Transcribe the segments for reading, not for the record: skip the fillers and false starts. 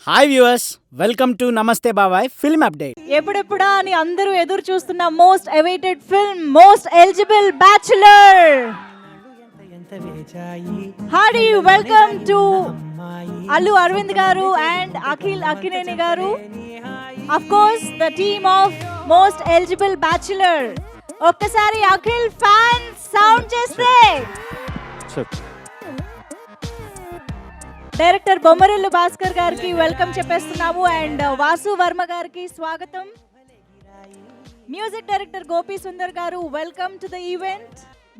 Hi viewers, welcome to నమస్తే బాబాయ్ film update. ఎప్పుడెప్పుడా అని అందరూ ఎదురు చూస్తున్న most awaited film most eligible bachelor. Hi, welcome to Allu Aravind garu and Akhil Akkineni garu. Of course the team of most eligible bachelor. ఒక్కసారి అఖిల్ ఫ్యాన్స్ సౌండ్ చేస్తే. డైరెక్టర్ బొమ్మరిల్లు భాస్కర్ గారికి వెల్కమ్ చెప్పేస్తున్నాము అండ్ వాసు వర్మ గారికి స్వాగతం. Music director Gopi Sundar garu, welcome to the event.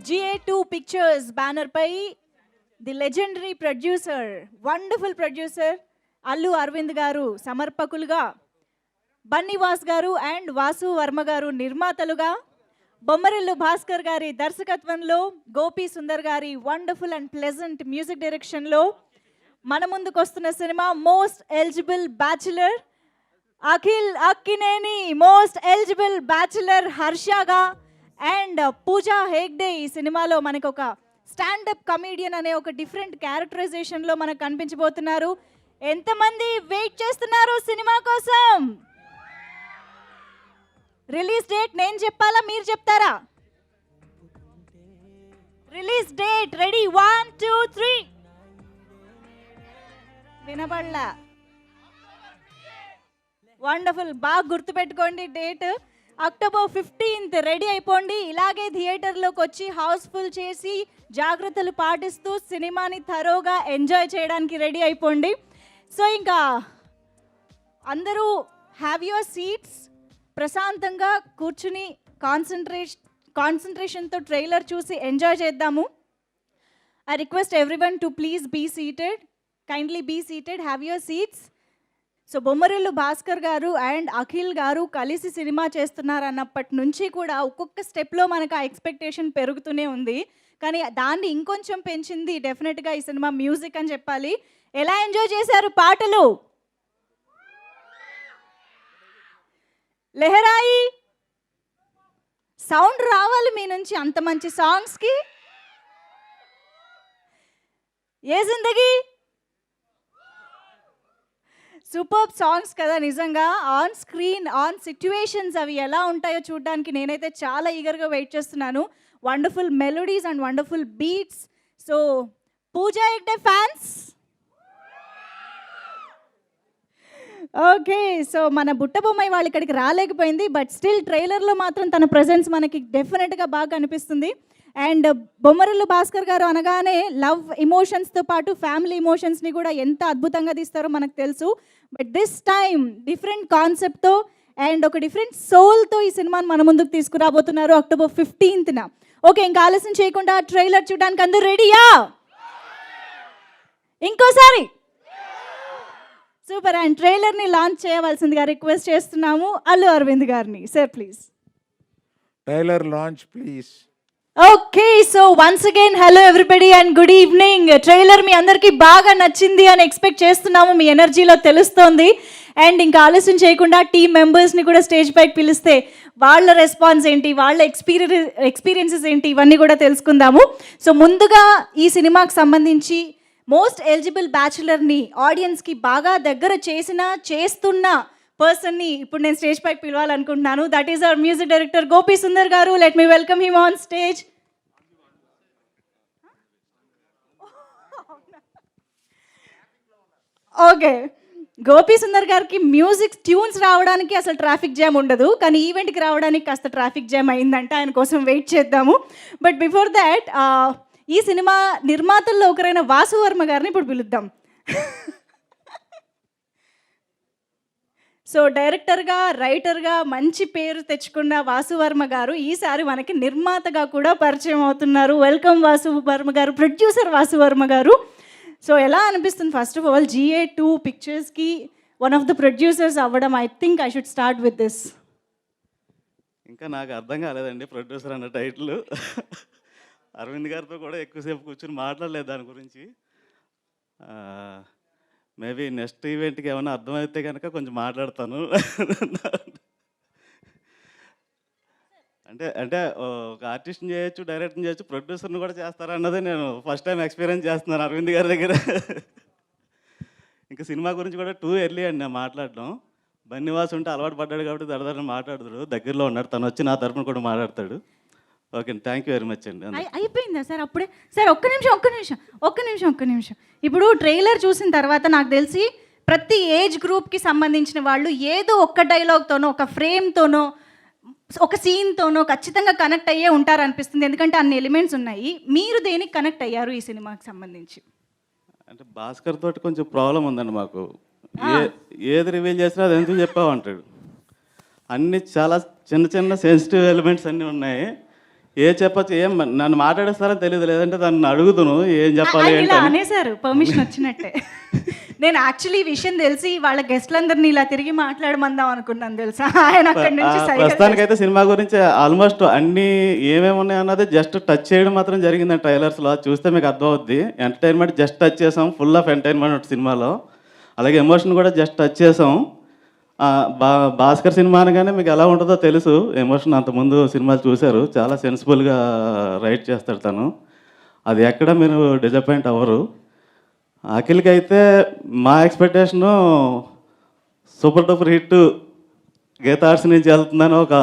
GA2 pictures banner పై the legendary producer, wonderful producer Allu Aravind garu సమర్పకులుగా, బన్నీవాస్ గారు and Vasu Varma గారు నిర్మాతలుగా, బొమ్మరిల్లు భాస్కర్ గారి దర్శకత్వంలో, గోపి సుందర్ గారి వండర్ఫుల్ అండ్ ప్లెజెంట్ మ్యూజిక్ డైరెక్షన్లో మన ముందుకు వస్తున్న cinema most eligible bachelor. Akhil Akkineni most eligible bachelor హర్షగా అండ్ పూజా హెగ్డే ఈ సినిమాలో మనకు ఒక స్టాండప్ కమీడియన్ అనే ఒక డిఫరెంట్ క్యారెక్టరైజేషన్లో మనకు కనిపించబోతున్నారు. ఎంతమంది వెయిట్ చేస్తున్నారు సినిమా కోసం? రిలీజ్ డేట్ నేను చెప్పాలా, మీరు చెప్తారా? Release date ready, 1 2 3. వినబడలా? వండర్ఫుల్, బాగా గుర్తుపెట్టుకోండి డేట్. అక్టోబర్ 15th రెడీ అయిపోండి. ఇలాగే థియేటర్లోకి వచ్చి హౌస్ఫుల్ చేసి జాగ్రత్తలు పాటిస్తూ సినిమాని థరోగా ఎంజాయ్ చేయడానికి రెడీ అయిపోండి. సో ఇంకా అందరూ హ్యావ్ యువర్ సీట్స్. ప్రశాంతంగా కూర్చుని కాన్సన్ట్రేషన్తో ట్రైలర్ చూసి ఎంజాయ్ చేద్దాము. I request everyone to please be seated. Kindly be seated, have your seats. So Bommarillu Bhaskar garu and Akhil గారు కలిసి సినిమా చేస్తున్నారు అన్నప్పటి నుంచి కూడా ఒక్కొక్క స్టెప్లో మనకు ఆ ఎక్స్పెక్టేషన్ పెరుగుతూనే ఉంది. కానీ దాన్ని ఇంకొంచెం పెంచింది డెఫినెట్గా ఈ సినిమా మ్యూజిక్ అని చెప్పాలి. ఎలా ఎంజాయ్ చేశారు పాటలు? లెహరాయి సౌండ్ రావాలి మీ నుంచి అంత మంచి సాంగ్స్కి. ఏ జిందగీ సూపర్ సాంగ్స్ కదా నిజంగా. ఆన్ స్క్రీన్, ఆన్ సిట్యుయేషన్స్ అవి ఎలా ఉంటాయో చూడడానికి నేనైతే చాలా ఈగర్గా వెయిట్ చేస్తున్నాను. Wonderful melodies and wonderful beats. So Pooja Hegde fans, okay. So మన బుట్టబొమ్మాయి వాళ్ళు ఇక్కడికి రాలేకపోయింది, బట్ స్టిల్ ట్రైలర్లో మాత్రం తన ప్రజెన్స్ మనకి డెఫినెట్గా బాగా అనిపిస్తుంది. అండ్ బొమ్మరిల్లు భాస్కర్ గారు అనగానే లవ్ ఎమోషన్స్తో పాటు ఫ్యామిలీ ఎమోషన్స్ని కూడా ఎంత అద్భుతంగా తీస్తారో మనకు తెలుసు. బట్ దిస్ టైమ్ డిఫరెంట్ కాన్సెప్ట్తో అండ్ ఒక డిఫరెంట్ సోల్తో ఈ సినిమాని మన ముందుకు తీసుకురాబోతున్నారు అక్టోబర్ 15th. ఓకే, ఇంకా ఆలస్యం చేయకుండా ట్రైలర్ చూడడానికి అందరూ రెడీయా? ఇంకోసారి సూపర్. అండ్ ట్రైలర్ని లాంచ్ చేయవలసిందిగా రిక్వెస్ట్ చేస్తున్నాము అల్లు అరవింద్ గారిని. Sir please. Trailer launch please. Okay, so once again hello everybody and good evening. Trailer మీ అందరికీ బాగా నచ్చింది అని ఎక్స్పెక్ట్ చేస్తున్నాము, మీ ఎనర్జీలో తెలుస్తోంది. అండ్ ఇంకా ఆలస్యం చేయకుండా టీమ్ మెంబర్స్ని కూడా స్టేజ్ పైకి పిలిస్తే వాళ్ళ రెస్పాన్స్ ఏంటి, వాళ్ళ ఎక్స్పీరియన్సెస్ ఏంటి, ఇవన్నీ కూడా తెలుసుకుందాము. సో ముందుగా ఈ సినిమాకి సంబంధించి మోస్ట్ ఎలిజిబుల్ బ్యాచులర్ని ఆడియన్స్కి బాగా దగ్గర చేస్తున్న పర్సన్ని ఇప్పుడు నేను స్టేజ్ పైకి పిలవాలనుకుంటున్నాను. That is our music director Gopi Sundar గారు. Let me welcome him on stage. Okay, Gopi Sundar గారికి మ్యూజిక్ ట్యూన్స్ రావడానికి అసలు ట్రాఫిక్ జామ్ ఉండదు, కానీ ఈవెంట్కి రావడానికి కాస్త ట్రాఫిక్ జామ్ అయిందంటే ఆయన కోసం వెయిట్ చేద్దాము. బట్ బిఫోర్ దాట్ ఈ సినిమా నిర్మాతల్లో ఒకరైన వాసు వర్మ గారిని ఇప్పుడు పిలుద్దాం. సో డైరెక్టర్గా, రైటర్గా మంచి పేరు తెచ్చుకున్న వాసు వర్మ గారు ఈసారి మనకి నిర్మాతగా కూడా పరిచయం అవుతున్నారు. వెల్కమ్ వాసు వర్మ గారు, ప్రొడ్యూసర్ వాసు వర్మ గారు. సో ఎలా అనిపిస్తుంది? ఫస్ట్ ఆఫ్ ఆల్ GA2 పిక్చర్స్కి వన్ ఆఫ్ ద ప్రొడ్యూసర్స్ అవ్వడం, I think I should start with this. ఇంకా నాకు అర్థం కాలేదండి ప్రొడ్యూసర్ అన్న టైటిల్. అరవింద్ గారితో కూడా ఎక్కువసేపు కూర్చొని మాట్లాడలేదు దాని గురించి. మేబీ నెక్స్ట్ ఈవెంట్కి ఏమైనా అర్థమైతే కనుక కొంచెం మాట్లాడతాను. అంటే ఒక ఆర్టిస్ట్ని చేయొచ్చు, డైరెక్టర్ని చేయొచ్చు, ప్రొడ్యూసర్ని కూడా చేస్తారా అన్నది నేను ఫస్ట్ టైం ఎక్స్పీరియన్స్ చేస్తున్నాను అరవింద్ గారి దగ్గర. ఇంకా సినిమా గురించి కూడా టూ ఎర్లీ అండి నేను మాట్లాడడం. బన్నీవాసు ఉంటే అలవాటు పడ్డాడు కాబట్టి దడదడని మాట్లాడతాడు, దగ్గరలో ఉన్నాడు, తను వచ్చి నా తరపున కూడా మాట్లాడతాడు. ఓకే అండి, థ్యాంక్ యూ వెరీ మచ్ అండి. అయిపోయిందా సార్ అప్పుడే? సార్ ఒక్క నిమిషం. ఇప్పుడు ట్రైలర్ చూసిన తర్వాత నాకు తెలిసి ప్రతి ఏజ్ గ్రూప్కి సంబంధించిన వాళ్ళు ఏదో ఒక్క డైలాగ్తోనో, ఒక ఫ్రేమ్తోనో, ఒక సీన్తోనో ఖచ్చితంగా కనెక్ట్ అయ్యే ఉంటారు అనిపిస్తుంది. ఎందుకంటే అన్ని ఎలిమెంట్స్ ఉన్నాయి. మీరు దేనికి కనెక్ట్ అయ్యారు ఈ సినిమాకి సంబంధించి? అంటే భాస్కర్ తోటి కొంచెం ప్రాబ్లం ఉందండి మాకు. ఏది రివీల్ చేసినా అది ఎందుకు చెప్పావు అంటాడు. అన్నీ చాలా చిన్న చిన్న సెన్సిటివ్ ఎలిమెంట్స్ అన్నీ ఉన్నాయి. చెప్పచ్చు, ఏం నన్ను మాట్లాడేస్తారని తెలియదు, లేదంటే దాన్ని అడుగుతును ఏం చెప్పాలి ఇలా అనేసారు పర్మిషన్ వచ్చినట్టే. నేను యాక్చువల్లీ ఈ విషయం తెలిసి వాళ్ళ గెస్ట్లందరినీ ఇలా తిరిగి మాట్లాడమందాం అనుకున్నాను తెలుసా. ఆయన అక్కడి నుంచి ప్రస్తుతానికైతే సినిమా గురించి ఆల్మోస్ట్ అన్ని ఏమేమి ఉన్నాయి అన్నది జస్ట్ టచ్ చేయడం మాత్రం జరిగింది ట్రైలర్స్లో. చూస్తే మీకు అర్థమవుద్ది. ఎంటర్టైన్మెంట్ జస్ట్ టచ్ చేసాం, ఫుల్ ఆఫ్ ఎంటర్టైన్మెంట్ సినిమాలో. అలాగే ఎమోషన్ కూడా జస్ట్ టచ్ చేసాం. భాస్కర్ సినిమా అనగానే మీకు ఎలా ఉంటుందో తెలుసు. ఎమోషన్ అంతకుముందు సినిమాలు చూశారు, చాలా సెన్సిబుల్గా రైట్ చేస్తాడు తను. అది ఎక్కడ మీరు డిసప్పాయింట్ అవ్వరు. అఖిల్కి అయితే మా expectation super duper hit Geetha Arts నుంచి వెళ్తుందని ఒక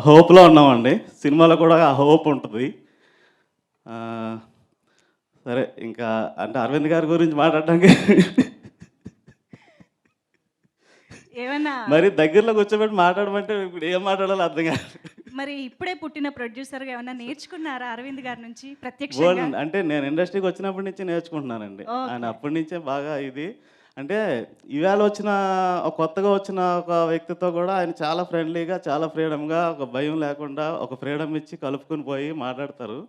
హోప్లో ఉన్నామండి. సినిమాలో కూడా ఆ హోప్ ఉంటుంది. సరే, ఇంకా అంటే అరవింద్ గారి గురించి మాట్లాడడానికి ఏమన్నా మరి దగ్గరలో కూర్చోబెట్టి మాట్లాడమంటే ఇప్పుడు ఏం మాట్లాడాలో అర్థం కాదు. మరి ఇప్పుడే పుట్టిన ప్రొడ్యూసర్గా ఏమన్నా నేర్చుకున్నారా అరవింద్ గారి నుంచి ప్రత్యక్షంగా? అంటే నేను ఇండస్ట్రీకి వచ్చినప్పటి నుంచి నేర్చుకుంటున్నానండి. ఆయన అప్పటి నుంచే బాగా ఇది అంటే ఇవాళ వచ్చిన కొత్తగా వచ్చిన ఒక వ్యక్తితో కూడా ఆయన చాలా ఫ్రెండ్లీగా, చాలా ఫ్రీడమ్గా, ఒక భయం లేకుండా ఒక ఫ్రీడమ్ ఇచ్చి కలుపుకొని పోయి మాట్లాడతారు.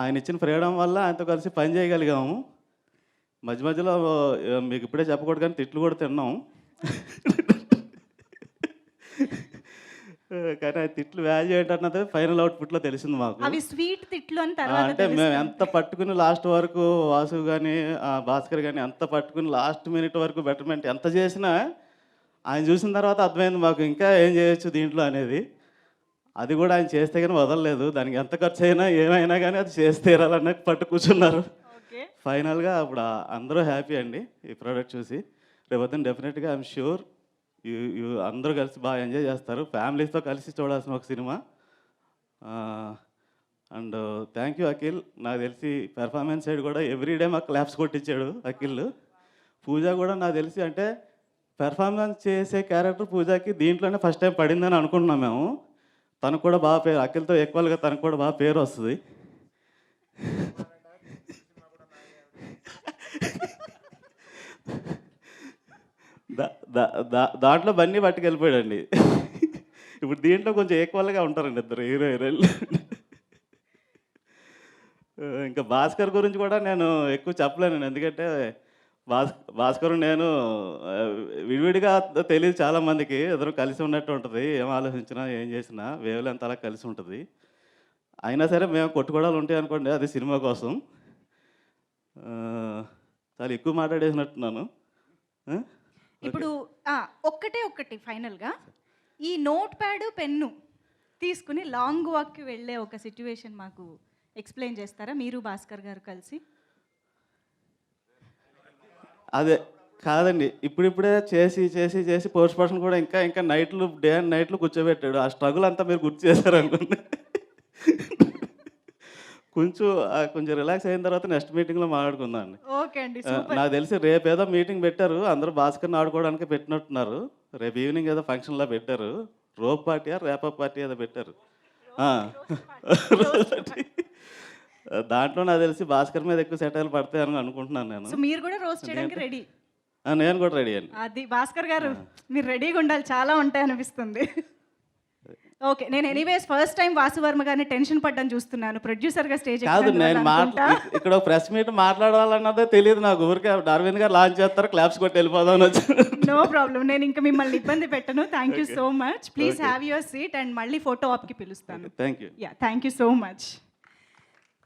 ఆయన ఇచ్చిన ఫ్రీడమ్ వల్ల ఆయనతో కలిసి పని చేయగలిగాము. మధ్య మధ్యలో మీకు ఇప్పుడే చెప్పకూడదు కానీ తిట్లు కూడా తిన్నాం. కానీ ఆ తిట్లు వాల్యూ ఏంటన్నది ఫైనల్ అవుట్పుట్లో తెలిసింది మాకు. అవి స్వీట్ తిట్లు అని తర్వాత అంటే మేము ఎంత పట్టుకుని లాస్ట్ వరకు వాసు కానీ భాస్కర్ కానీ ఎంత పట్టుకుని లాస్ట్ మినిట్ వరకు బెటర్మెంట్ ఎంత చేసినా ఆయన చూసిన తర్వాత అర్థమైంది మాకు ఇంకా ఏం చేయొచ్చు దీంట్లో అనేది. అది కూడా ఆయన చేస్తే కానీ వదలలేదు. దానికి ఎంత ఖర్చు అయినా ఏమైనా కానీ అది చేస్తే తీరాలన్న పట్టు కూర్చున్నారు. ఫైనల్గా అప్పుడు అందరూ హ్యాపీ అండి ఈ ప్రోడక్ట్ చూసి. రేపు డెఫినెట్గా ఐఎమ్ ష్యూర్ యూ అందరూ కలిసి బాగా ఎంజాయ్ చేస్తారు. ఫ్యామిలీస్తో కలిసి చూడాల్సిన ఒక cinema. And thank you Akhil. నాకు తెలిసి పెర్ఫార్మెన్స్ సైడ్ కూడా ఎవ్రీడే మాకు క్లాప్స్ కొట్టించాడు అఖిల్. పూజ కూడా నాకు తెలిసి అంటే పెర్ఫార్మెన్స్ చేసే క్యారెక్టర్ పూజకి దీంట్లోనే ఫస్ట్ టైం పడిందని అనుకుంటున్నాం మేము. తనకు కూడా బాగా పేరు, అఖిల్తో ఈక్వల్గా తనకు కూడా బాగా పేరు వస్తుంది. దాంట్లో బన్నీ పట్టుకెళ్ళిపోయాడండి. ఇప్పుడు దీంట్లో కొంచెం ఈక్వల్గా ఉంటారండి ఇద్దరు హీరో హీరోయిన్లు. ఇంకా భాస్కర్ గురించి కూడా నేను ఎక్కువ చెప్పలేను, ఎందుకంటే భాస్కర్ నేను విడివిడిగా తెలియదు చాలామందికి. ఇద్దరు కలిసి ఉన్నట్టు ఉంటుంది, ఏం ఆలోచించినా ఏం చేసినా వేవ్లు అంత అలా కలిసి ఉంటుంది. అయినా సరే మేము కొట్టుకోవడాలు ఉంటాయి అనుకోండి, అది సినిమా కోసం. చాలా ఎక్కువ మాట్లాడేసినట్టున్నాను. ఇప్పుడు ఒక్కటి ఫైనల్గా ఈ నోట్ ప్యాడ్ పెన్ను తీసుకుని లాంగ్ వాక్కి వెళ్ళే ఒక సిచ్యువేషన్ మాకు ఎక్స్ప్లెయిన్ చేస్తారా మీరు భాస్కర్ గారు కలిసి? అదే కాదండి, ఇప్పుడిప్పుడే చేసి చేసి చేసి పోస్ట్ పర్సన్ కూడా ఇంకా ఇంకా నైట్లు డే అండ్ నైట్లు కూర్చోబెట్టాడు. ఆ స్ట్రగుల్ అంతా మీరు గుర్తు చేశారు అనుకోండి. కొంచెం రిలాక్స్ అయిన తర్వాత నెక్స్ట్ మీటింగ్లో మాట్లాడుకుందాం అండి. ఓకే అండి. నాకు తెలిసి రేపు ఏదో మీటింగ్ పెట్టారు, అందరూ భాస్కర్ని ఆడుకోవడానికి పెట్టినట్టున్నారు. రేపు ఈవినింగ్ ఏదో ఫంక్షన్లో పెట్టారు. రోప్ పార్టీయా రేపప్ పార్టీ ఏదో పెట్టారు. దాంట్లో నాకు తెలిసి భాస్కర్ మీద ఎక్కువ సెటైల్ పడతాయని అనుకుంటున్నాను నేను. సో మీరు కూడా రోస్ట్ చేయడానికి రెడీ? నేను కూడా రెడీ అండి. అది భాస్కర్ గారు మీరు రెడీగా ఉండాలి, చాలా ఉంటాయి అనిపిస్తుంది. ఓకే, నేను anyways first time Vasu Varma గారిని టెన్షన్ పడ్డాను చూస్తున్నాను ప్రొడ్యూసర్గా స్టేజ్. కాదు, నేను ఇక్కడ ప్రెస్ మీట్ మాట్లాడాలన్నదే తెలియదు నాకు. ఊరికే అరవింద్ గారు లాంచ్ చేస్తారు, క్లాప్స్ కొట్టి వెళ్ళిపోదాం వచ్చి. నో ప్రాబ్లం, నేను ఇంకా మిమ్మల్ని ఇబ్బంది పెట్టను. Thank you so much. Please have your seat and మళ్ళీ ఫోటో ఆప్కి పిలుస్తాను. Thank you. Thank you so much.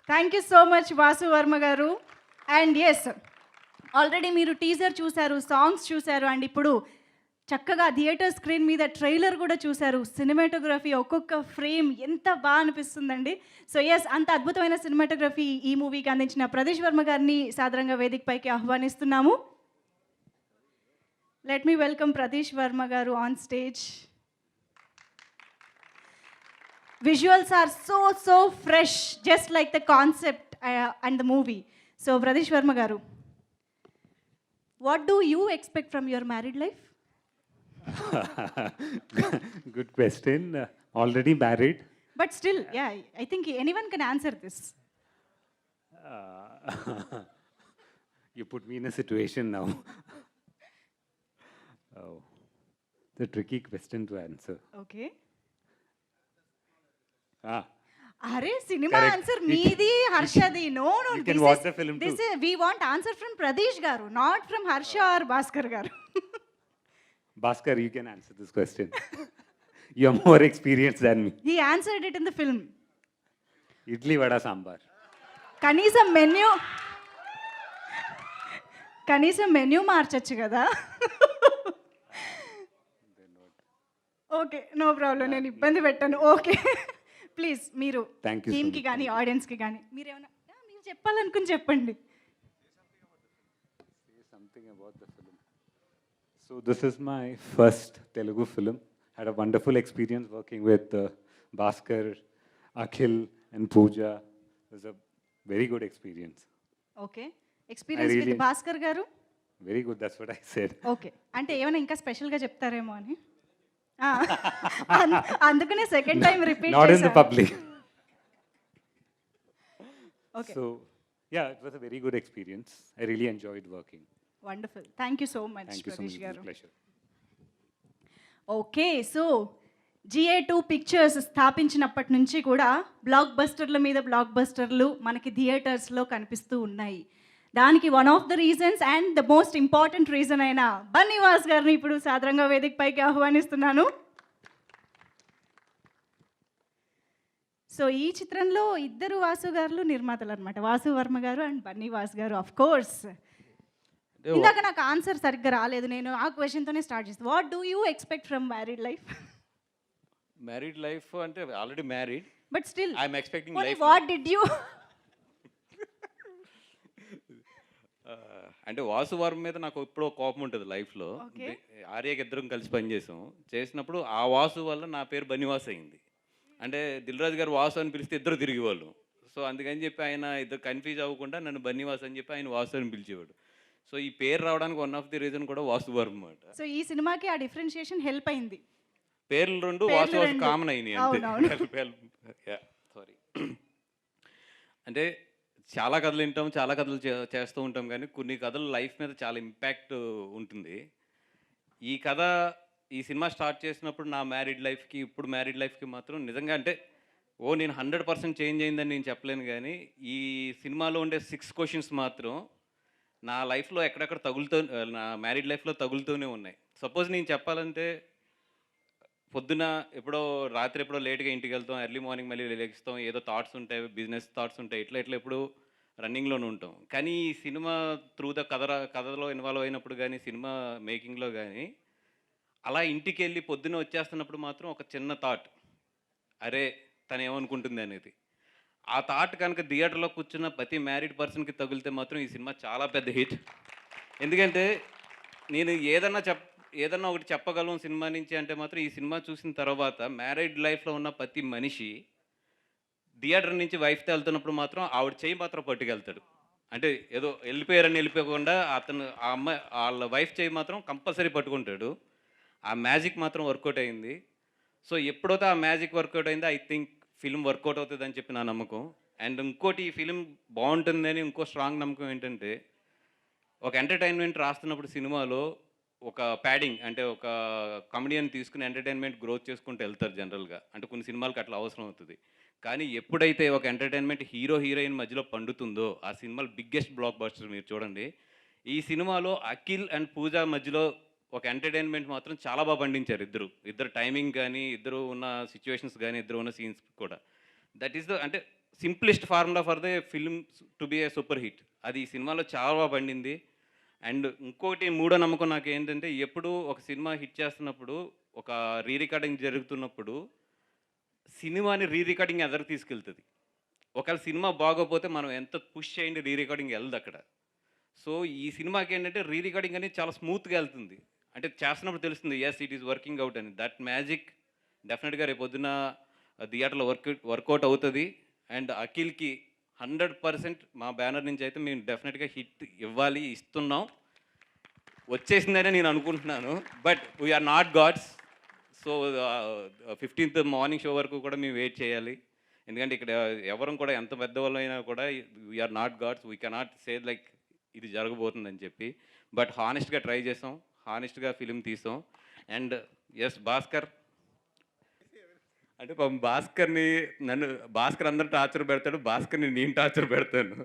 Thank you so much Vasu Varma గారు. అండ్ ఎస్, ఆల్రెడీ మీరు టీజర్ చూశారు, సాంగ్స్ చూశారు, అండ్ ఇప్పుడు చక్కగా థియేటర్ స్క్రీన్ మీద ట్రైలర్ కూడా చూశారు. సినిమాటోగ్రఫీ ఒక్కొక్క ఫ్రేమ్ ఎంత బాగా అనిపిస్తుందండి. సో ఎస్, అంత అద్భుతమైన సినిమాటోగ్రఫీ ఈ మూవీకి అందించిన ప్రదేశ్ వర్మ గారిని సాదరంగా వేదికపైకి ఆహ్వానిస్తున్నాము. Let me welcome Pradesh Verma garu on stage. Visuals are so fresh, just like the concept and the movie. So Pradesh Verma garu, what do you expect from your married life? Good question. Already married. But still, yeah, I think anyone can answer this. You put me in a situation now. Oh, it's a tricky question to answer. Okay. Ah, అరే cinema Correct. Answer మీది హర్షది. No no, you can watch the film too. This we want answer from Pradesh గారు, not from Harsha or Bhaskar గారు. Bhaskar, you can answer this question. You're more experienced than me. He answered it in the film. Idli, vada, sambar. కనీసం menu మార్చచ్చు కదా. Okay, no problem, నేను ఇబ్బంది పెట్టాను. Okay, please మీరు Thank you so టీమ్కి much. కానీ ఆడియన్స్కి కానీ మీరేమైనా మీరు చెప్పాలనుకుని చెప్పండి. Say something about the film. So this is my first Telugu film. Had a wonderful experience working with Bhaskar, Akhil, and Pooja. It was a very good experience. Okay, experience with really- Bhaskar గారు. Very good. That's what I said. Okay, అంటే ఏమైనా ఇంకా స్పెషల్గా చెప్తారేమో అని. ఆ, అందుకనే second time repeat Not in the public. Okay, So yeah, it was a very good experience. I really enjoyed working. Wonderful. Thank you so much Thank you so much. Pradesh It was గారు. a pleasure. Okay, so GA2 పిక్చర్స్ స్థాపించినప్పటి నుంచి కూడా black బస్టర్ల మీద black బస్టర్లు మనకి థియేటర్స్లో కనిపిస్తూ ఉన్నాయి. దానికి one of the reasons and the most important reason అయిన బన్నీవాస్ గారిని ఇప్పుడు సాదరంగా వేదిక పైకి ఆహ్వానిస్తున్నాను. సో ఈ చిత్రంలో ఇద్దరు వాసు గారు నిర్మాతలు అనమాట, వాసు వర్మ గారు అండ్ బన్నీవాస్ గారు. ఆఫ్ కోర్స్ ఇందాక నాకు ఆన్సర్ సరిగ్గా రాలేదు, నేను ఆ క్వశ్చన్తోనే స్టార్ట్ చేస్తాను. What do you expect from married life? Married life అంటే already married. But still I'm expecting life. What did you? అంటే వాసు వారం మీద నాకు ఎప్పుడో కోపం ఉంటుంది లైఫ్లో. Okay. ఆర్యకి ఇద్దరం కలిసి పనిచేసాం. చేసినప్పుడు ఆ వాసు వల్ల నా పేరు బనివాస్ అయింది. అంటే దిల్రాజు గారు వాసు అని పిలిస్తే ఇద్దరు తిరిగేవాళ్ళు. సో అందుకని చెప్పి ఆయన ఇద్దరు కన్ఫ్యూజ్ అవ్వకుండా నన్ను బన్నివాస్ అని చెప్పి ఆయన వాసు అని పిలిచేవాడు. సో ఈ పేరు రావడానికి వన్ ఆఫ్ ది రీజన్ కూడా వాసు వారం అన్నమాట. సో ఈ సినిమాకి ఆ డిఫరెన్షియేషన్ హెల్ప్ అయింది. పేర్లు రెండు పేర్లు వాసు వాసు రెండు. కామన్ అయినాయి అంతే. అవునవును. సారీ. అంటే చాలా కథలు వింటాం, చాలా కథలు చేస్తూ ఉంటాం, కానీ కొన్ని కథలు లైఫ్ మీద చాలా ఇంపాక్ట్ ఉంటుంది. ఈ కథ ఈ సినిమా స్టార్ట్ చేసినప్పుడు నా మ్యారీడ్ లైఫ్కి ఇప్పుడు మ్యారీడ్ లైఫ్కి మాత్రం నిజంగా అంటే నేను 100% చేంజ్ అయిందని నేను చెప్పలేను, కానీ ఈ సినిమాలో ఉండే 6 క్వశ్చన్స్ మాత్రం నా లైఫ్లో ఎక్కడెక్కడ నా మ్యారీడ్ లైఫ్లో తగులుతూనే ఉన్నాయి. సపోజ్ నేను చెప్పాలంటే పొద్దున ఎప్పుడో రాత్రి ఎప్పుడో లేట్గా ఇంటికి వెళ్తాం, ఎర్లీ మార్నింగ్ మళ్ళీ లెగిస్తాం, ఏదో థాట్స్ ఉంటాయి, బిజినెస్ థాట్స్ ఉంటాయి, ఇట్లా ఎప్పుడు రన్నింగ్లోనే ఉంటాం. కానీ ఈ సినిమా త్రూ ద కథలో ఇన్వాల్వ్ అయినప్పుడు కానీ సినిమా మేకింగ్లో కానీ అలా ఇంటికి వెళ్ళి పొద్దున వచ్చేస్తున్నప్పుడు మాత్రం ఒక చిన్న థాట్, అరే తను ఏమనుకుంటుంది అనేది. ఆ థాట్ కనుక థియేటర్లో కూర్చున్న ప్రతి మ్యారీడ్ పర్సన్కి తగిలితే మాత్రం ఈ సినిమా చాలా పెద్ద హిట్. ఎందుకంటే నేను ఏదన్నా ఒకటి చెప్పగలం సినిమా నుంచి అంటే మాత్రం ఈ సినిమా చూసిన తర్వాత మ్యారీడ్ లైఫ్లో ఉన్న ప్రతి మనిషి థియేటర్ నుంచి వైఫ్తో వెళ్తున్నప్పుడు మాత్రం ఆవిడ చేయి మాత్రం పట్టుకెళ్తాడు. అంటే ఏదో వెళ్ళిపోకుండా అతను ఆ అమ్మాయి వాళ్ళ వైఫ్ చేయి మాత్రం కంపల్సరీ పట్టుకుంటాడు. ఆ మ్యాజిక్ మాత్రం వర్కౌట్ అయింది. సో ఎప్పుడైతే ఆ మ్యాజిక్ వర్కౌట్ అయిందో ఐ థింక్ ఫిల్మ్ వర్కౌట్ అవుతుంది అని చెప్పి నా నమ్మకం. అండ్ ఇంకోటి ఈ ఫిలిం బాగుంటుందని ఇంకో స్ట్రాంగ్ నమ్మకం ఏంటంటే, ఒక ఎంటర్టైన్మెంట్ రాస్తున్నప్పుడు సినిమాలో ఒక ప్యాడింగ్ అంటే ఒక కమెడియన్ తీసుకుని ఎంటర్టైన్మెంట్ గ్రోత్ చేసుకుంటూ వెళ్తారు జనరల్గా. అంటే కొన్ని సినిమాలకు అట్లా అవసరం అవుతుంది. కానీ ఎప్పుడైతే ఒక ఎంటర్టైన్మెంట్ హీరో హీరోయిన్ మధ్యలో పండుతుందో ఆ సినిమాలో బిగ్గెస్ట్ బ్లాక్ బస్టర్ మీరు చూడండి. ఈ సినిమాలో అఖిల్ అండ్ పూజ మధ్యలో ఒక ఎంటర్టైన్మెంట్ మాత్రం చాలా బాగా పండించారు ఇద్దరు టైమింగ్ కానీ, ఇద్దరు ఉన్న సిచ్యువేషన్స్ కానీ, ఇద్దరు ఉన్న సీన్స్ కూడా. దట్ ఈస్ ద అంటే simplest formula for the film to be A super hit. అది ఈ సినిమాలో చాలా బాగా పండింది. అండ్ ఇంకోటి మూడో నమ్మకం నాకు ఏంటంటే, ఎప్పుడు ఒక సినిమా హిట్ చేస్తున్నప్పుడు ఒక రీ రికార్డింగ్ జరుగుతున్నప్పుడు సినిమాని రీ రికార్డింగ్ ఎదరు తీసుకెళ్తుంది. ఒకవేళ సినిమా బాగోపోతే మనం ఎంత పుష్ చేయండి రీ రికార్డింగ్ వెళ్ళదు అక్కడ. సో ఈ సినిమాకి ఏంటంటే రీ రికార్డింగ్ అనేది చాలా స్మూత్గా వెళ్తుంది. అంటే చేస్తున్నప్పుడు తెలుస్తుంది yes it is working out అని. దట్ మ్యాజిక్ డెఫినెట్గా రేపు పొద్దున థియేటర్లో వర్కౌట్ అవుతుంది. అండ్ అఖిల్కి 100% మా బ్యానర్ నుంచి అయితే మేము డెఫినెట్గా హిట్ ఇవ్వాలి, ఇస్తున్నాం, వచ్చేసిందనే నేను అనుకుంటున్నాను. But we are not gods. So 15th morning show వరకు కూడా మేము వెయిట్ చేయాలి. ఎందుకంటే ఇక్కడ ఎవరం కూడా ఎంత పెద్దవాళ్ళైనా కూడా we are not gods. We cannot say like ఇది జరగబోతుందని చెప్పి. బట్ హానెస్ట్గా ట్రై చేసాం, హానెస్ట్గా ఫిలిం తీసాం. అండ్ ఎస్ భాస్కర్ అంటే పాపం భాస్కర్ అందరూ టార్చర్ పెడతాడు, భాస్కర్ని నేను టార్చర్ పెడతాను.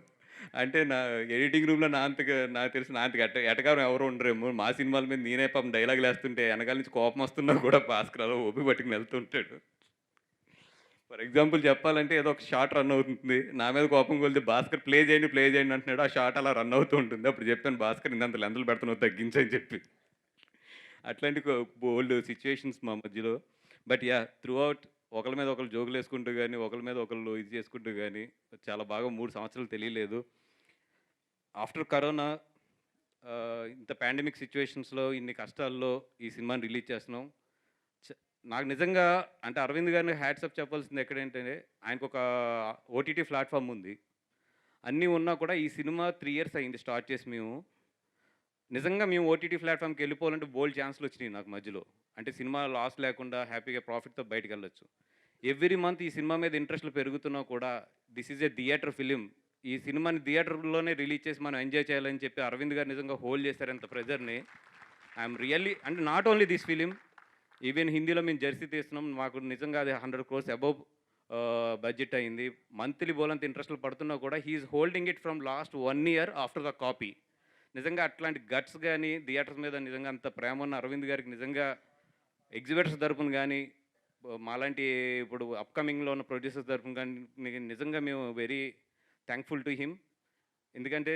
అంటే నా ఎడిటింగ్ రూమ్లో నాకు తెలిసి నా అంతగా ఎటకారం ఎవరు ఉండరేమో. మా సినిమాల మీద నేనే పాపం డైలాగులు వేస్తుంటే వెనకాల నుంచి కోపం వస్తున్నా కూడా భాస్కర్ అలా ఓపి పట్టుకుని వెళ్తుంటాడు. ఫర్ ఎగ్జాంపుల్ చెప్పాలంటే ఏదో ఒక షాట్ రన్ అవుతుంది, నా మీద కోపం కొలితే భాస్కర్ ప్లే చేయండి అంటున్నాడు, ఆ షాట్ అలా రన్ అవుతూ ఉంటుంది. అప్పుడు చెప్పాను భాస్కర్ ఇంత లెంతలు పెడుతున్నావు తగ్గించని చెప్పి. అట్లాంటి బోల్డ్ సిచ్యువేషన్స్ మా మధ్యలో. బట్ యా త్రూ అవుట్ ఒకరి మీద ఒకరు జోకులు వేసుకుంటూ కానీ ఒకరి మీద ఒకళ్ళు ఇది చేసుకుంటూ కానీ చాలా బాగా 3 సంవత్సరాలు తెలియలేదు. ఆఫ్టర్ కరోనా ఇంత పాండమిక్ సిచ్యువేషన్స్లో ఇన్ని కష్టాల్లో ఈ సినిమాని రిలీజ్ చేస్తున్నాం. నాకు నిజంగా అంటే అరవింద్ గారిని హ్యాట్సప్ చెప్పాల్సింది ఎక్కడేంటంటే ఆయనకు ఒక ఓటీటీ ప్లాట్ఫామ్ ఉంది, అన్నీ ఉన్నా కూడా ఈ సినిమా 3 years అయింది స్టార్ట్ చేసి. నిజంగా మేము ఓటీటీ ప్లాట్ఫామ్కి వెళ్ళిపోవాలంటే బోల్డ్ ఛాన్స్లు వచ్చినాయి నాకు మధ్యలో. అంటే సినిమా లాస్ లేకుండా హ్యాపీగా ప్రాఫిట్తో బయటకు వెళ్ళొచ్చు. ఎవ్రీ మంత్ ఈ సినిమా మీద ఇంట్రెస్ట్లు పెరుగుతున్నా కూడా this is a theatre film, ఈ సినిమాని థియేటర్లోనే రిలీజ్ చేసి మనం ఎంజాయ్ చేయాలని చెప్పి అరవింద్ గారు నిజంగా హోల్డ్ చేశారంత ప్రెజర్ని. ఐఎమ్ రియల్లీ అంటే not only this film, even హిందీలో మేము జెర్సీ తీస్తున్నాం, మాకు నిజంగా అది 100 crores అబౌవ్ బడ్జెట్ అయింది. మంత్లీ బోలంత ఇంట్రెస్ట్లు పడుతున్నా కూడా he's holding it from last 1 year after the copy. నిజంగా అట్లాంటి గట్స్ కానీ థియేటర్స్ మీద నిజంగా అంత ప్రేమ ఉన్న అరవింద్ గారికి నిజంగా ఎగ్జిబిటర్స్ తరపున కానీ మాలాంటి ఇప్పుడు అప్కమింగ్లో ఉన్న ప్రొడ్యూసర్స్ తరపున కానీ నిజంగా మేము వెరీ థ్యాంక్ఫుల్ టు హిమ్. ఎందుకంటే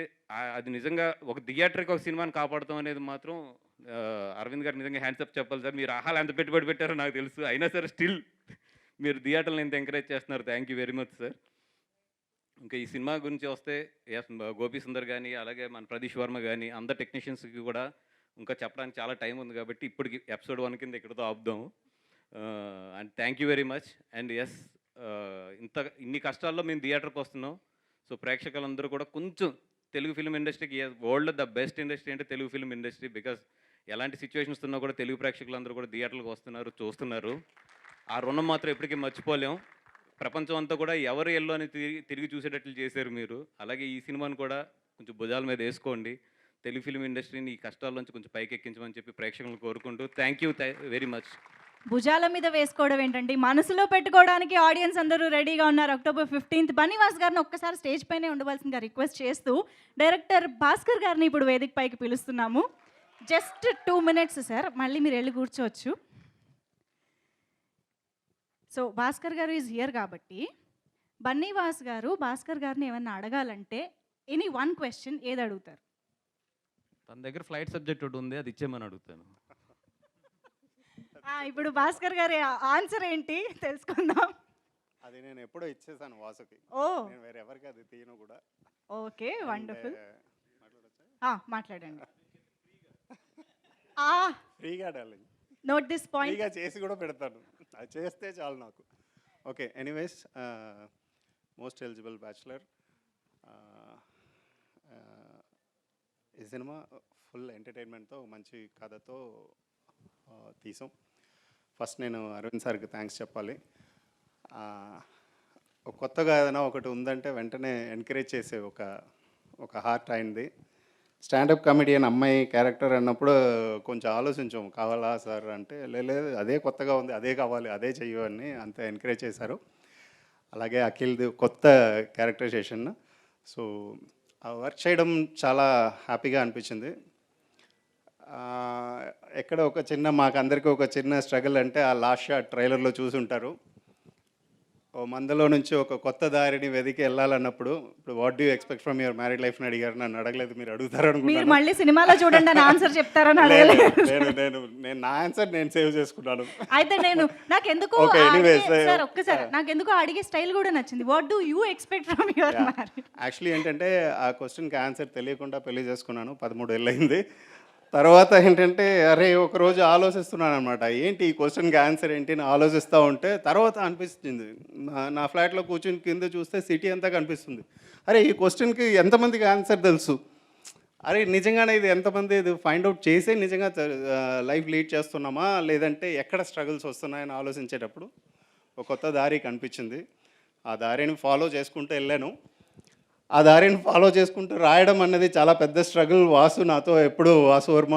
అది నిజంగా ఒక థియేటర్కి ఒక సినిమాని కాపాడుతాం అనేది మాత్రం అరవింద్ గారు నిజంగా హ్యాండ్సప్ చెప్పాలి సార్. మీరు ఆహాలు ఎంత పెట్టుబడి పెట్టారో నాకు తెలుసు, అయినా సరే స్టిల్ మీరు థియేటర్ని ఎంత ఎంకరేజ్ చేస్తున్నారు. Thank you very much sir. ఇంకా ఈ సినిమా గురించి వస్తే గోపి సుందర్ కానీ అలాగే మన ప్రదీష్ వర్మ కానీ అందరు టెక్నీషియన్స్కి కూడా ఇంకా చెప్పడానికి చాలా టైం ఉంది కాబట్టి ఇప్పటికి ఎపిసోడ్ 1 కింద ఇక్కడితో ఆపుదాము. And thank you very much. And yes ఇన్ని కష్టాల్లో మేము థియేటర్కి వస్తున్నాం. సో ప్రేక్షకులందరూ కూడా కొంచెం తెలుగు ఫిల్మ్ ఇండస్ట్రీకి వరల్డ్లో ద బెస్ట్ ఇండస్ట్రీ అంటే తెలుగు ఫిల్మ్ ఇండస్ట్రీ. బికాస్ ఎలాంటి సిచ్యువేషన్స్ ఉన్నా కూడా తెలుగు ప్రేక్షకులందరూ కూడా థియేటర్లకు వస్తున్నారు, చూస్తున్నారు. ఆ రుణం మాత్రం ఎప్పటికీ మర్చిపోలేం. ప్రపంచం అంతా కూడా ఎవరు ఎల్లో అని తిరిగి చూసేటట్లు చేశారు మీరు. అలాగే ఈ సినిమాను కూడా కొంచెం భుజాల మీద వేసుకోండి, తెలుగు ఫిల్మ్ ఇండస్ట్రీని ఈ కష్టాల నుంచి కొంచెం పైకి ఎక్కించమని చెప్పి ప్రేక్షకులను కోరుకుంటూ థ్యాంక్ యూ వెరీ మచ్. భుజాల మీద వేసుకోవడం ఏంటండి, మనసులో పెట్టుకోవడానికి ఆడియన్స్ అందరూ రెడీగా ఉన్నారు. October 15th బన్నీవాస్ గారిని ఒక్కసారి స్టేజ్ పైనే ఉండవలసిందిగా రిక్వెస్ట్ చేస్తూ డైరెక్టర్ భాస్కర్ గారిని ఇప్పుడు వేదిక పైకి పిలుస్తున్నాము. జస్ట్ 2 minutes సార్, మళ్ళీ మీరు వెళ్ళి కూర్చోవచ్చు. సో భాస్కర్ గారు ఈజ్ హియర్ కాబట్టి బన్నీవాస్ గారు భాస్కర్ గారిని ఏమన్నా అడగాలంటే ఎనీ 1 question ఏది అడుగుతారు? తన దగ్గర ఫ్లైట్ సబ్జెక్ట్ ఒకటి ఉంది, అది ఇచ్చేమని అడుగుతాను. ఇప్పుడు భాస్కర్ గారి ఆన్సర్ ఏంటి తెలుసుకుందాం. అది నేను ఎప్పుడో ఇచ్చేసాను వాసుకి. ఓ, నేను వేరే ఎవరికి అది తీయను కూడా. Okay, wonderful. మాట్లాడండి. ఫ్రీగా డార్లింగ్, నోట్ దిస్ పాయింట్. ఫ్రీగా చేసి కూడా పెడతాను, అది చేస్తే చాలు నాకు. Okay, anyways, most eligible bachelor. ఈ సినిమా ఫుల్ ఎంటర్టైన్మెంట్తో మంచి కథతో తీసాం. ఫస్ట్ నేను అరవింద్ సార్కి థ్యాంక్స్ చెప్పాలి. కొత్తగా ఏదైనా ఒకటి ఉందంటే వెంటనే ఎంకరేజ్ చేసే ఒక హార్ట్ అయింది. స్టాండప్ కామెడియన్ అమ్మాయి క్యారెక్టర్ అన్నప్పుడు కొంచెం ఆలోచించాం, కావాలా సార్ అంటే, లేదు అదే కొత్తగా ఉంది, అదే కావాలి, అదే చెయ్యు అని అంత ఎంకరేజ్ చేశారు. అలాగే అఖిల్ది కొత్త క్యారెక్టరైజేషన్. సో వర్క్ చేయడం చాలా హ్యాపీగా అనిపించింది. ఎక్కడ ఒక చిన్న మాకందరికీ ఒక చిన్న స్ట్రగుల్ అంటే ఆ లాస్ట్ షాట్ ట్రైలర్లో చూసుంటారు. ఓ మందలో నుంచి ఒక కొత్త దారిని వెతికి వెళ్ళాలన్నప్పుడు, ఇప్పుడు what do expect from your married life అని అడిగారు. నన్ను అడగలేదు, మీరు అడుగుతారు అనుకుంటున్నాను. మళ్ళీ సినిమాలో చూడండి అని ఆన్సర్ చెప్తారని అడగలేదు. నేను నా ఆన్సర్ నేను సేవ్ చేసుకున్నాను. అయితే నాకెందుకు సార్ ఒక్కసారి నాకెందుకు అడిగే స్టైల్ కూడా నచ్చింది. What do you expect from your married? Actually ఏంటంటే ఆ క్వశ్చన్కి ఆన్సర్ తెలియకుండా పెళ్లి చేసుకున్నాను. 13 ఏళ్ళు అయింది. తర్వాత ఏంటంటే అరే ఒకరోజు ఆలోచిస్తున్నాను అనమాట, ఏంటి ఈ క్వశ్చన్కి ఆన్సర్ ఏంటి అని ఆలోచిస్తూ ఉంటే తర్వాత అనిపిస్తుంది, నా ఫ్లాట్లో కూర్చొని కింద చూస్తే సిటీ అంతా కనిపిస్తుంది. అరే ఈ క్వశ్చన్కి ఎంతమందికి ఆన్సర్ తెలుసు, అరే నిజంగానే ఇది ఎంతమంది ఇది ఫైండ్ అవుట్ చేసే నిజంగా లైఫ్ లీడ్ చేస్తున్నామా లేదంటే ఎక్కడ స్ట్రగుల్స్ వస్తున్నాయని ఆలోచించేటప్పుడు ఒక కొత్త దారి కనిపించింది. ఆ దారిని ఫాలో చేసుకుంటూ వెళ్ళాను. ఆ దారిని ఫాలో చేసుకుంటూ రాయడం అన్నది చాలా పెద్ద స్ట్రగుల్. నాతో ఎప్పుడు వాసు వర్మ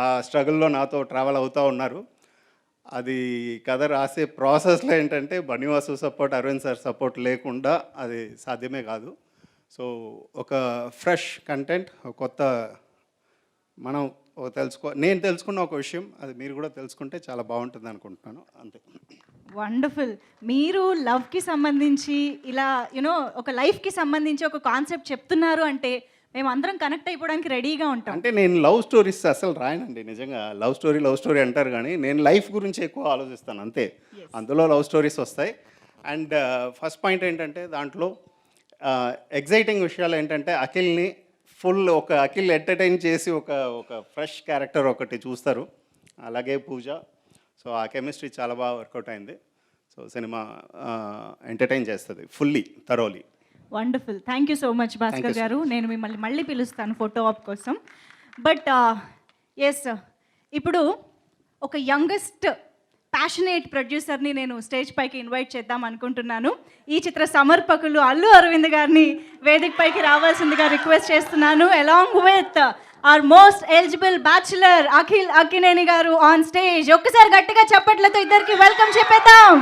ఆ స్ట్రగుల్లో నాతో ట్రావెల్ అవుతూ ఉన్నారు. అది కథ రాసే ప్రాసెస్లో ఏంటంటే బనివాసు సపోర్ట్, అరవింద్ సార్ సపోర్ట్ లేకుండా అది సాధ్యమే కాదు. సో ఒక ఫ్రెష్ కంటెంట్, కొత్త మనం నేను తెలుసుకున్న ఒక విషయం అది మీరు కూడా తెలుసుకుంటే చాలా బాగుంటుంది అనుకుంటున్నాను. అంతే. వండర్ఫుల్. మీరు లవ్కి సంబంధించి ఇలా యూనో ఒక లైఫ్కి సంబంధించి ఒక కాన్సెప్ట్ చెప్తున్నారు అంటే మేము అందరం కనెక్ట్ అయిపోవడానికి రెడీగా ఉంటాం. అంటే నేను లవ్ స్టోరీస్ అసలు రాయనండి. నిజంగా లవ్ స్టోరీ అంటారు కానీ నేను లైఫ్ గురించి ఎక్కువ ఆలోచిస్తాను అంతే. అందులో లవ్ స్టోరీస్ వస్తాయి. అండ్ ఫస్ట్ పాయింట్ ఏంటంటే దాంట్లో ఎగ్జైటింగ్ విషయాలు ఏంటంటే అఖిల్ని అఖిల్ ఎంటర్టైన్ చేసి ఒక ఫ్రెష్ క్యారెక్టర్ ఒకటి చూస్తారు. అలాగే పూజ. సో ఆ కెమిస్ట్రీ చాలా బాగా వర్కౌట్ అయింది. సో సినిమా ఎంటర్టైన్ చేస్తుంది fully thoroughly. Wonderful. Thank you so much Bhaskar గారు. నేను మిమ్మల్ని మళ్ళీ పిలుస్తాను ఫోటో ఆప్ కోసం. బట్ ఎస్, ఇప్పుడు ఒక యంగెస్ట్ ప్యాషనేట్ ప్రొడ్యూసర్ని నేను స్టేజ్ పైకి ఇన్వైట్ చేద్దాం అనుకుంటున్నాను. ఈ చిత్ర సమర్పకులు అల్లు అరవింద్ గారిని వేదిక పైకి రావాల్సిందిగా రిక్వెస్ట్ చేస్తున్నాను. Along with our most eligible bachelor Akhil Akkineni గారు ఆన్ స్టేజ్. ఒక్కసారి గట్టిగా చప్పట్లతో ఇద్దరికి వెల్కమ్ చెప్పేద్దాం.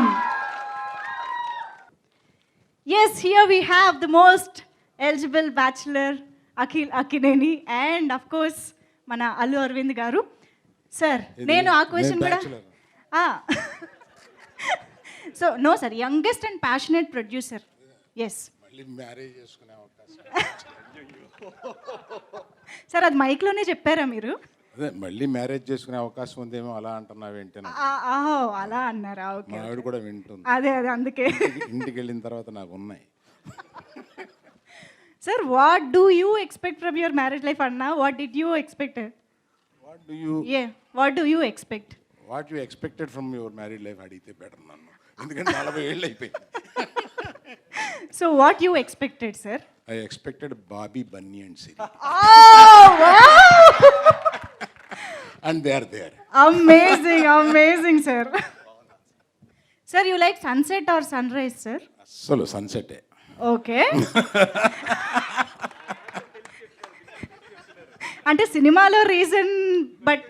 Yes, here we have the most eligible bachelor Akhil Akkineni and of course మన అల్లు అరవింద్ గారు. సార్ నేను ఆ క్వశ్చన్ కూడా so no sir, youngest and passionate producer. Yes sir, అది మైక్లోనే చెప్పారా మీరు? అదే మళ్ళీ మ్యారేజ్ చేసుకునే అవకాశం ఉందేమో అలా అంటున్నావేంటి? అలా అన్నారా? ఓకే, మా ఆవిడ కూడా వింటుంది. అదే అందుకే ఇంటికి వెళ్ళిన తర్వాత నాకు ఉన్నాయి. Sir, what do you expect from your marriage life అన్నా? What did you expect? What do you expect? What you expected from your married life అడిగితే బెటర్ నన్ను, ఎందుకంటే 40 ఏళ్ళు అయిపోయింది. So what you expected sir? I expected Bobby, Bunny and Siri. Oh, wow! And they are there. Amazing, sir. Sir, you like sunset or sunrise, sir? Solo sunset. Okay. అంటే సినిమాలో reason, but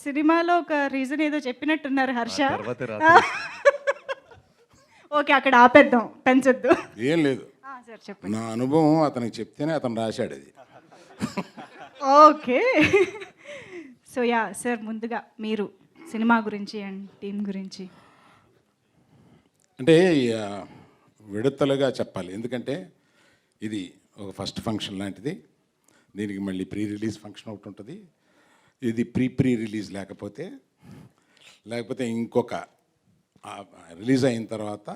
సినిమాలో ఒక reason ఏదో చెప్పినట్టున్నారు Harsha. Okay, అక్కడ ఆపేద్దాం, పెంచొద్దు. ఏం లేదు, నా అనుభవం అతనికి చెప్తేనే అతను రాశాడు అది. ఓకే. సో యా సార్, ముందుగా మీరు సినిమా గురించి అండ్ టీం గురించి. అంటే విడతలుగా చెప్పాలి, ఎందుకంటే ఇది ఒక ఫస్ట్ ఫంక్షన్ లాంటిది. దీనికి మళ్ళీ ప్రీ రిలీజ్ ఫంక్షన్ ఒకటి ఉంటుంది. ఇది ప్రీ రిలీజ్ లేకపోతే ఇంకొక రిలీజ్ అయిన తర్వాత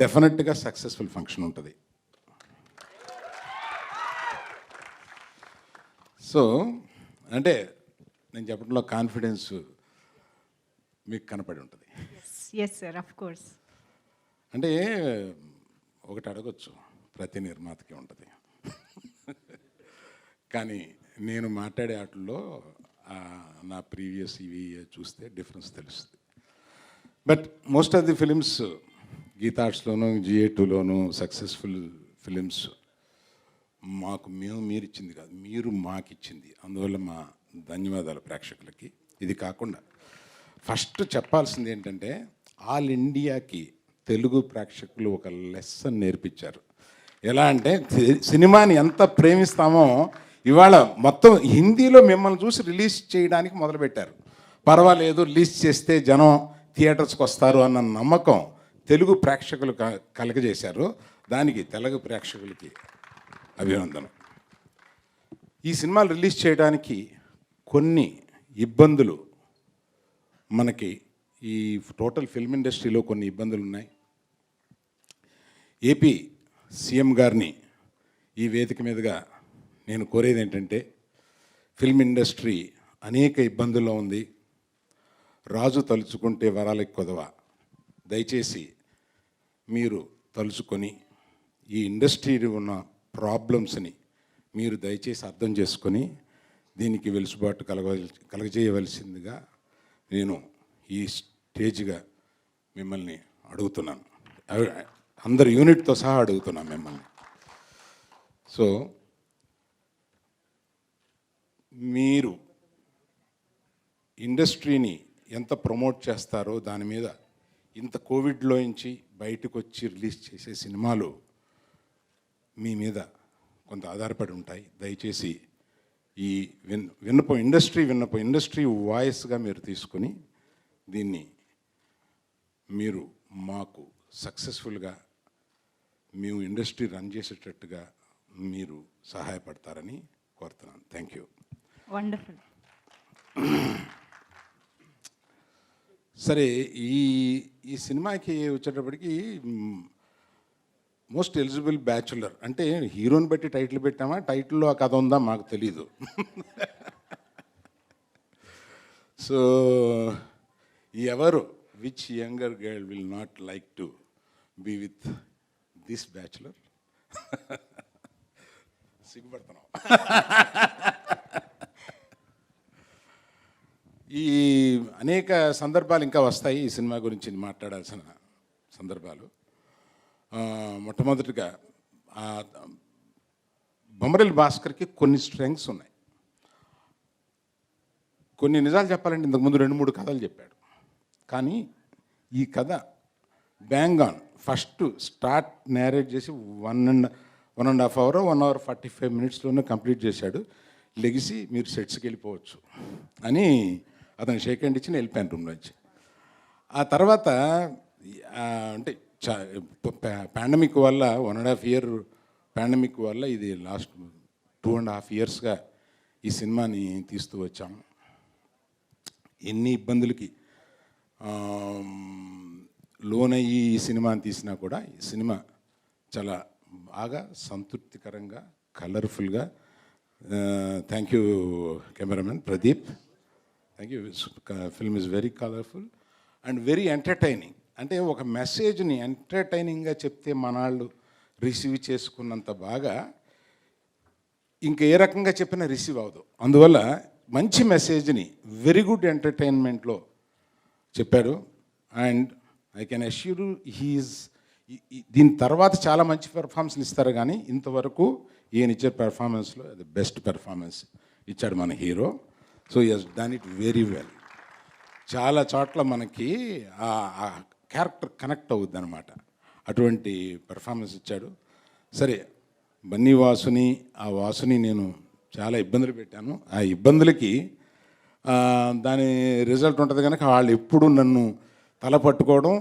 డెఫినెట్గా సక్సెస్ఫుల్ ఫంక్షన్ ఉంటుంది. సో అంటే నేను చెప్పడంలో కాన్ఫిడెన్స్ మీకు కనపడి ఉంటుంది. Yes sir, of course. అంటే ఒకటి అడగొచ్చు, ప్రతి నిర్మాతకి ఉంటుంది. కానీ నేను మాట్లాడే వాటిల్లో నా ప్రీవియస్ ఇవి చూస్తే డిఫరెన్స్ తెలుస్తుంది. But most of the films గీతార్ట్స్లోను GA2లోను సక్సెస్ఫుల్ ఫిలిమ్స్ మీరు ఇచ్చింది కాదు, మీరు మాకు ఇచ్చింది. అందువల్ల మా ధన్యవాదాలు ప్రేక్షకులకి. ఇది కాకుండా ఫస్ట్ చెప్పాల్సింది ఏంటంటే ఆల్ ఇండియాకి తెలుగు ప్రేక్షకులు ఒక లెసన్ నేర్పించారు. ఎలా అంటే సినిమాని ఎంత ప్రేమిస్తామో ఇవాళ మొత్తం హిందీలో మిమ్మల్ని చూసి రిలీజ్ చేయడానికి మొదలుపెట్టారు. పర్వాలేదు, రిలీజ్ చేస్తే జనం థియేటర్స్కి వస్తారు అన్న నమ్మకం తెలుగు ప్రేక్షకులు కలగజేశారు. దానికి తెలుగు ప్రేక్షకులకి అభినందనం. ఈ సినిమాలు రిలీజ్ చేయడానికి కొన్ని ఇబ్బందులు మనకి ఈ టోటల్ ఫిల్మ్ ఇండస్ట్రీలో కొన్ని ఇబ్బందులు ఉన్నాయి. ఏపీ సీఎం గారిని ఈ వేదిక మీదుగా నేను కోరేది ఏంటంటే, ఫిల్మ్ ఇండస్ట్రీ అనేక ఇబ్బందుల్లో ఉంది. రాజు తలుచుకుంటే వరాలకు కొదవ. దయచేసి మీరు తలుచుకొని ఈ ఇండస్ట్రీలో ఉన్న ప్రాబ్లమ్స్ని మీరు దయచేసి అర్థం చేసుకొని దీనికి వెలుసుబాటు కలగజేయవలసిందిగా నేను ఈ స్టేజ్గా మిమ్మల్ని అడుగుతున్నాను. అందరు యూనిట్తో సహా అడుగుతున్నాను మిమ్మల్ని. సో మీరు ఇండస్ట్రీని ఎంత ప్రమోట్ చేస్తారో దాని మీద ఇంత కోవిడ్లో నుంచి బయటకు వచ్చి రిలీజ్ చేసే సినిమాలు మీ మీద కొంత ఆధారపడి ఉంటాయి. దయచేసి ఈ విన్నపం ఇండస్ట్రీ వాయిస్గా మీరు తీసుకొని దీన్ని మీరు మాకు సక్సెస్ఫుల్గా మేము ఇండస్ట్రీ రన్ చేసేటట్టుగా మీరు సహాయపడతారని కోరుతున్నాను. Thank you. వండర్ఫుల్. సరే, ఈ సినిమాకి వచ్చేటప్పటికి మోస్ట్ ఎలిజిబుల్ బ్యాచులర్ అంటే హీరోని బట్టి టైటిల్ పెట్టామా, టైటిల్లో ఆ కథ ఉందా మాకు తెలీదు. సో ఎవరు which younger girl will not like to be with this bachelor? సిగ్గుపడుతున్నాం. ఈ అనేక సందర్భాలు ఇంకా వస్తాయి ఈ సినిమా గురించి మాట్లాడాల్సిన సందర్భాలు. మొట్టమొదటిగా బొమ్మరిల్లి భాస్కర్కి కొన్ని స్ట్రెంగ్స్ ఉన్నాయి. కొన్ని నిజాలు చెప్పాలంటే ఇంతకుముందు 2-3 కథలు చెప్పాడు. కానీ ఈ కథ bang on first start narrate చేసి 1.5 hour 1 hour 45 minutesలోనే కంప్లీట్ చేశాడు. లెగిసి మీరు సెట్స్కి వెళ్ళిపోవచ్చు అని అతను షేక్ హ్యాండ్ ఇచ్చి వెళ్ళిపోయాను రూమ్ నుంచి. ఆ తర్వాత అంటే పాండమిక్ వల్ల 1.5 year పాండమిక్ వల్ల ఇది లాస్ట్ 2.5 yearsగా ఈ సినిమాని తీస్తూ వచ్చాము. ఎన్ని ఇబ్బందులకి లోనయ్యి ఈ సినిమాని తీసినా కూడా ఈ సినిమా చాలా బాగా సంతృప్తికరంగా కలర్ఫుల్గా. Thank you cameraman Pradeep. Thank you. Film is very colourful and very entertaining. అంటే ఒక మెసేజ్ని ఎంటర్టైనింగ్గా చెప్తే మనాళ్ళు రిసీవ్ చేసుకున్నంత బాగా ఇంకా ఏ రకంగా చెప్పినా రిసీవ్ అవ్వదు. అందువల్ల మంచి మెసేజ్ని వెరీ గుడ్ ఎంటర్టైన్మెంట్లో చెప్పాడు. అండ్ ఐ కెన్ అష్యూర్ దీని తర్వాత చాలా మంచి పెర్ఫార్మెన్స్లు ఇస్తారు, కానీ ఇంతవరకు ఈయన ఇచ్చే పెర్ఫార్మెన్స్లో అది బెస్ట్ పెర్ఫార్మెన్స్ ఇచ్చాడు మన hero. So he has done it very well. చాలా చోట్ల మనకి ఆ క్యారెక్టర్ కనెక్ట్ అవుద్ది అనమాట. అటువంటి పెర్ఫార్మెన్స్ ఇచ్చాడు. సరే, బన్నీ వాసుని ఆ వాసుని నేను చాలా ఇబ్బందులు పెట్టాను. ఆ ఇబ్బందులకి దాని రిజల్ట్ ఉంటుంది కనుక వాళ్ళు ఎప్పుడు నన్ను తల పట్టుకోవడం,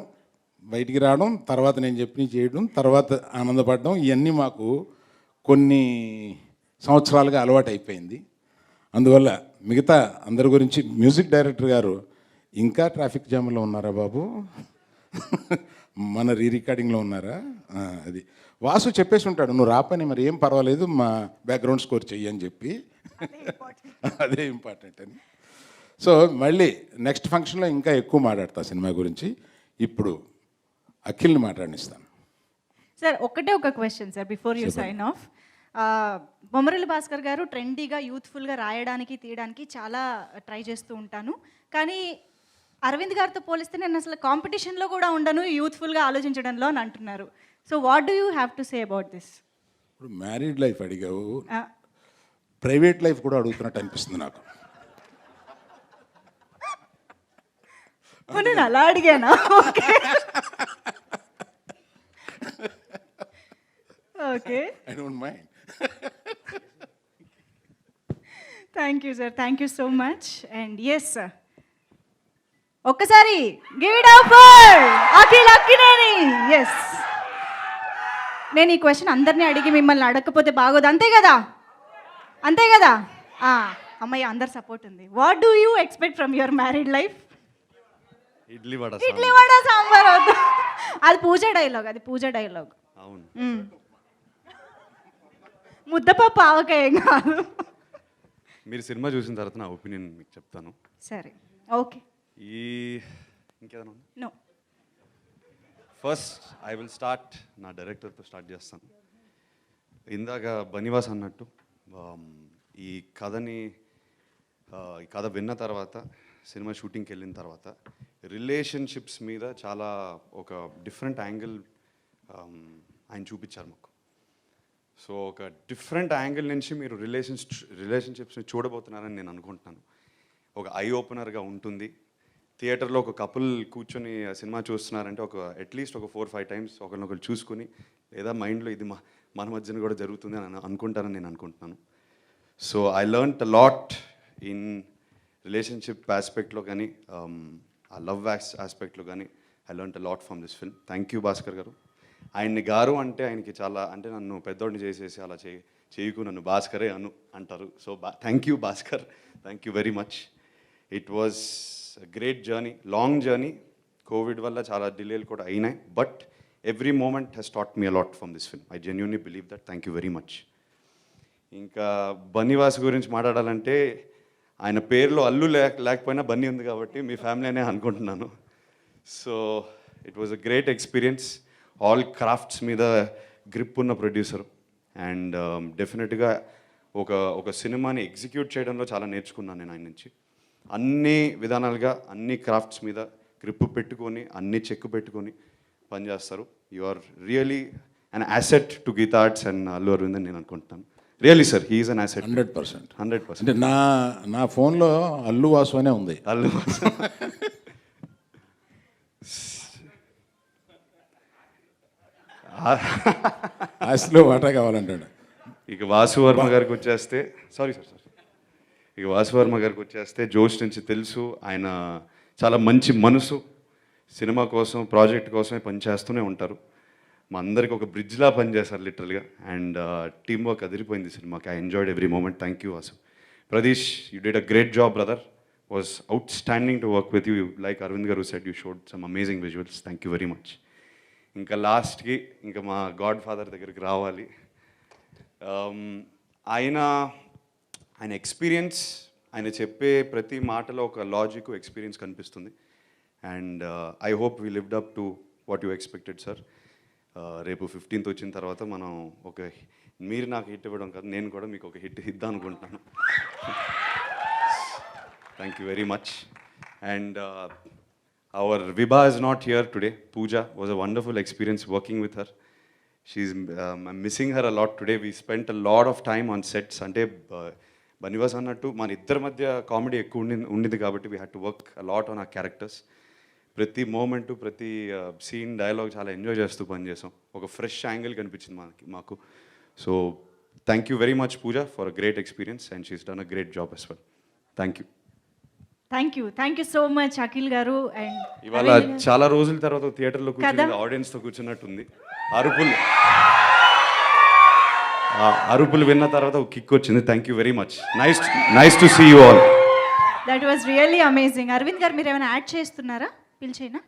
బయటికి రావడం, తర్వాత నేను చెప్పి చేయడం, తర్వాత ఆనందపడడం, ఇవన్నీ మాకు కొన్ని సంవత్సరాలుగా అలవాటు అయిపోయింది. అందువల్ల మిగతా అందరి గురించి మ్యూజిక్ డైరెక్టర్ గారు ఇంకా ట్రాఫిక్ జామ్లో ఉన్నారా బాబు, మన రికార్డింగ్లో ఉన్నారా? అది వాసు చెప్పేసి ఉంటాడు, నువ్వు రాపని మరి ఏం పర్వాలేదు, మా బ్యాక్గ్రౌండ్ స్కోర్ చెయ్యి అని చెప్పి. అదే ఇంపార్టెంట్ అని. సో మళ్ళీ నెక్స్ట్ ఫంక్షన్లో ఇంకా ఎక్కువ మాట్లాడతా సినిమా గురించి. ఇప్పుడు అఖిల్ని మాట్లాడిస్తాను. సార్, ఒకటే ఒక question sir before you sign off. Bommarillu Bhaskar garu ట్రెండీగా యూత్ఫుల్గా రాయడానికి తీయడానికి చాలా ట్రై చేస్తూ ఉంటాను, కానీ అరవింద్ గారితో పోలిస్తే నేను అసలు కాంపిటీషన్లో కూడా ఉండను యూత్ఫుల్గా ఆలోచించడంలో అని అంటున్నారు. So what do you have to say about this? ఇప్పుడు మ్యారీడ్ లైఫ్ అడిగావు, ప్రైవేట్ లైఫ్ కూడా అడుగుతున్నట్టు అనిపిస్తుంది నాకు. నేను అలా అడిగానా? Okay okay, I don't mind. Thank you sir, thank you so much. And yes sir, ఒక్కసారి give it up for Akhil Akkineni. Yes, నేను ఈ క్వశ్చన్ అందరినీ అడిగి మిమ్మల్ని అడగకపోతే బాగోదు, అంతే కదా? అంతే కదా? అమ్మాయి అందరు సపోర్ట్ ఉంది. What do you expect from your married life? Idli vada sambar వద్దు, అది పూజ డైలాగ్, అది పూజ డైలాగ్. అవును. ముద్దపప్పు ఆవకాయ ఏం కాదు. మీరు సినిమా చూసిన తర్వాత నా ఒపీనియన్ మీకు చెప్తాను. సరే, ఓకే. ఈ ఇంకేదైనా ఉందా? No. First I will start నా డైరెక్టర్తో స్టార్ట్ చేస్తాను. ఇందాక బనివాస్ అన్నట్టు ఈ కథ విన్న తర్వాత సినిమా షూటింగ్కి వెళ్ళిన తర్వాత రిలేషన్షిప్స్ మీద చాలా ఒక డిఫరెంట్ యాంగిల్ ఆయన చూపించారు మాకు. సో ఒక డిఫరెంట్ యాంగిల్ నుంచి మీరు రిలేషన్షిప్స్ని చూడబోతున్నారని నేను అనుకుంటున్నాను. ఒక ఐ ఓపెనర్గా ఉంటుంది. థియేటర్లో ఒక కపుల్ కూర్చొని సినిమా చూస్తున్నారంటే అట్లీస్ట్ ఒక 4-5 టైమ్స్ ఒకరినొకరు చూసుకుని లేదా మైండ్లో ఇది మన మధ్యన కూడా జరుగుతుంది అని అనుకుంటారని నేను అనుకుంటున్నాను. So I learned a lot in relationship ఆస్పెక్ట్లో కానీ ఆ లవ్ ఆస్పెక్ట్లో కానీ I learned a lot from this film. Thank you Bhaskar garu. ఆయన్ని గారు అంటే ఆయనకి చాలా అంటే నన్ను పెద్దోడిని చేసేసి అలా చేయకు నన్ను భాస్కరే అంటారు. So thank you Bhaskar, thank you very much. It was great journey, long journey. Covid వల్ల చాలా డిలేలు కూడా అయినాయి, but every moment he's taught me a lot from this film. I genuinely believe that. Thank you very much. ఇంకా బన్నీవాస్ గురించి మాట్లాడాలంటే ఆయన పేరులో అల్లు లేకపోయినా బన్నీ ఉంది కాబట్టి మీ ఫ్యామిలీ అనే అనుకుంటున్నాను. So it was a great experience. All crafts మీద గ్రిప్ ఉన్న ప్రొడ్యూసర్ అండ్ డెఫినెట్గా ఒక సినిమాని ఎగ్జిక్యూట్ చేయడంలో చాలా నేర్చుకున్నాను నేను ఆయన నుంచి. అన్ని విధానాలుగా అన్ని క్రాఫ్ట్స్ మీద గ్రిప్ పెట్టుకొని అన్ని చెక్ పెట్టుకొని పనిచేస్తారు. You are really an asset to Geetha Arts and Allu Aravind అని నేను అనుకుంటున్నాను. Really sir, he's an asset. 100%. అంటే నా ఫోన్లో అల్లు వాసు అనే ఉంది. అల్లు వాసు ఆస్తిలో వాటా కావాలంటాడు. ఇక వాసువర్మ గారికి వచ్చేస్తే ఇక వాసువర్మ గారికి వచ్చేస్తే జోష్ నుంచి తెలుసు ఆయన చాలా మంచి మనసు. సినిమా కోసం ప్రాజెక్ట్ కోసమే పనిచేస్తూనే ఉంటారు. మా అందరికి ఒక బ్రిడ్జ్లా పనిచేశారు లిటరల్గా. అండ్ టీమ్ వర్క్ అదిరిపోయింది సినిమాకి. I enjoyed every moment. Thank you Vasu. Pradeesh, you did a great job brother. Was outstanding to work with you. Like Aravind garu said, you showed some amazing visuals. Thank you very much. ఇంకా లాస్ట్కి ఇంకా మా God father దగ్గరికి రావాలి. ఆయన experience, ఆయన చెప్పే ప్రతి మాటలో ఒక లాజిక్ ఎక్స్పీరియన్స్ కనిపిస్తుంది. And I hope we lived up to what you expected sir. రేపు 15th వచ్చిన తర్వాత మనం మీరు నాకు హిట్ ఇవ్వడం కాదు, నేను కూడా మీకు ఒక హిట్ ఇద్దాం అనుకుంటున్నాను. Thank you very much. And our Vibha is not here today. Pooja was a wonderful experience working with her. I'm missing her a lot today. We spent a lot of time on sets. Ante Baniwas annattu మన ఇద్దరి మధ్య comedy ఎక్కువ ఉండింది కాబట్టి we had to work a lot on our characters. ప్రతి moment, ప్రతి scene, dialogue చాలా enjoy చేస్తూ పనిచేసాం. ఒక ఫ్రెష్ యాంగిల్ కనిపించింది మాకు. So thank you very much Pooja for a great experience and she's done a great job as well. Thank you. Thank you so much Akhil garu. And ఇవాళ చాలా రోజుల తర్వాత థియేటర్లో కూర్చుని ఆడియన్స్తో కూర్చున్నట్టుంది. అరుపులు విన్న తర్వాత ఒక కిక్ వచ్చింది. Thank you very much. Nice to see you all. That was really amazing. Aravind garu, మీరు ఏమైనా యాడ్ చేస్తున్నారా? పిలిచేనా?